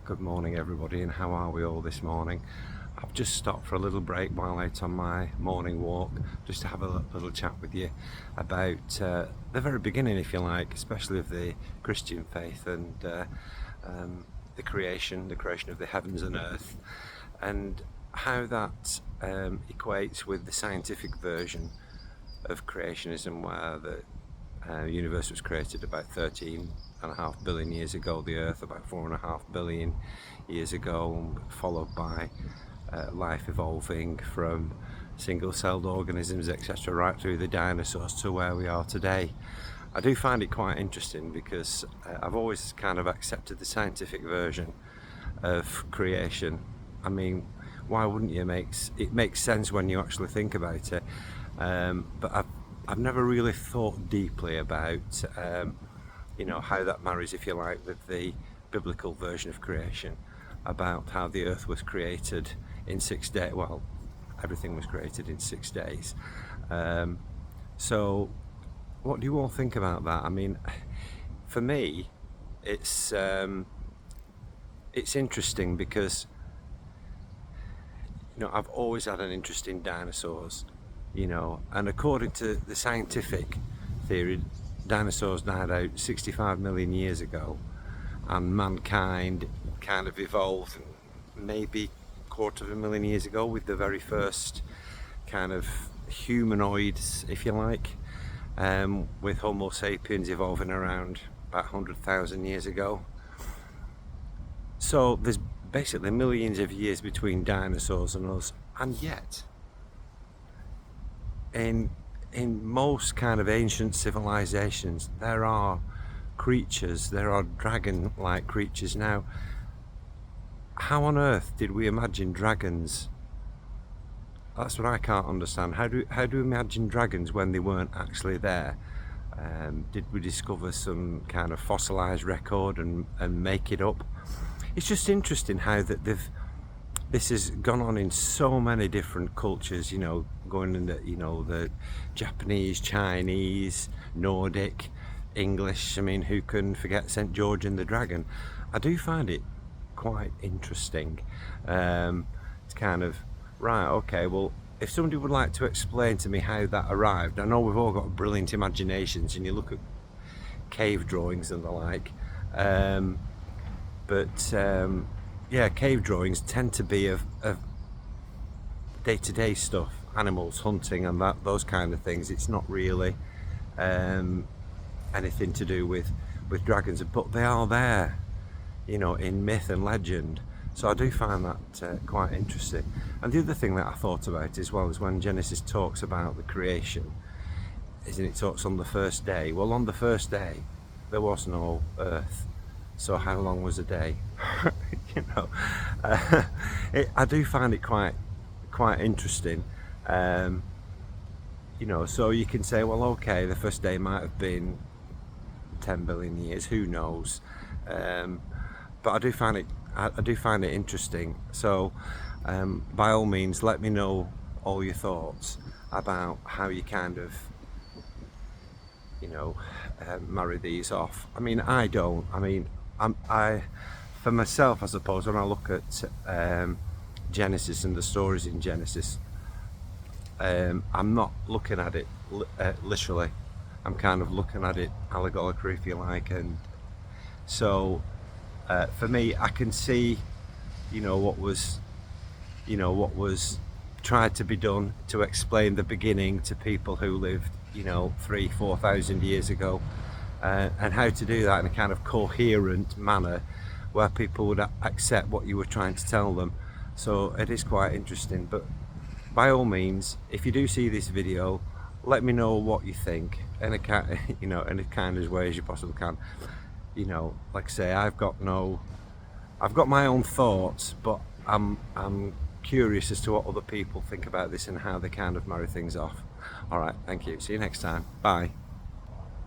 Good morning everybody, and how are we all this morning? I've just stopped for a little break while out on my morning walk just to have a little chat with you about the very beginning, if you like, especially of the Christian faith and the creation of the heavens and earth, and how that equates with the scientific version of creationism, where the universe was created about 13.5 billion years ago, the earth about 4.5 billion years ago, followed by life evolving from single-celled organisms, etc., right through the dinosaurs to where we are today. I do find it quite interesting because I've always kind of accepted the scientific version of creation. I mean, why wouldn't you? It makes sense when you actually think about it, but I've never really thought deeply about how that marries, if you like, with the biblical version of creation, about how the earth was created in 6 days. Well, everything was created in 6 days. So what do you all think about that? I mean, for me, it's interesting because I've always had an interest in dinosaurs, and according to the scientific theory, dinosaurs died out 65 million years ago, and mankind kind of evolved maybe 250,000 years ago with the very first kind of humanoids, if you like, with Homo sapiens evolving around about 100,000 years ago. So there's basically millions of years between dinosaurs and us, and yet in most kind of ancient civilizations there are dragon-like creatures. Now, how on earth did we imagine dragons? That's what I can't understand. How do we imagine dragons when they weren't actually there? Did we discover some kind of fossilized record and make it up? It's just interesting how that this has gone on in so many different cultures, going into, the Japanese, Chinese, Nordic, English. I mean, who can forget St. George and the Dragon? I do find it quite interesting. It's kind of, right, okay, well, if somebody would like to explain to me how that arrived. I know we've all got brilliant imaginations, and you look at cave drawings and the like, yeah, cave drawings tend to be of day-to-day stuff, animals, hunting and those kind of things. It's not really anything to do with dragons, but they are there, in myth and legend. So I do find that quite interesting. And the other thing that I thought about as well is when Genesis talks about the creation, isn't it, talks on the first day. Well, on the first day there was no earth, so how long was a day? I do find it quite interesting. So you can say, well, okay, the first day might have been 10 billion years, who knows? But I do find it interesting. So by all means, let me know all your thoughts about how you kind of marry these off. I mean, I don't. I mean, I for myself, I suppose, when I look at Genesis and the stories in Genesis, I'm not looking at it literally. I'm kind of looking at it allegorically, if you like. And so for me, I can see what was tried to be done to explain the beginning to people who lived 3,000-4,000 years ago, and how to do that in a kind of coherent manner where people would accept what you were trying to tell them. So it is quite interesting. But by all means, if you do see this video, let me know what you think in a kind of way as you possibly can. Like I say, I've got my own thoughts, but I'm curious as to what other people think about this and how they kind of marry things off. All right, thank you. See you next time. Bye.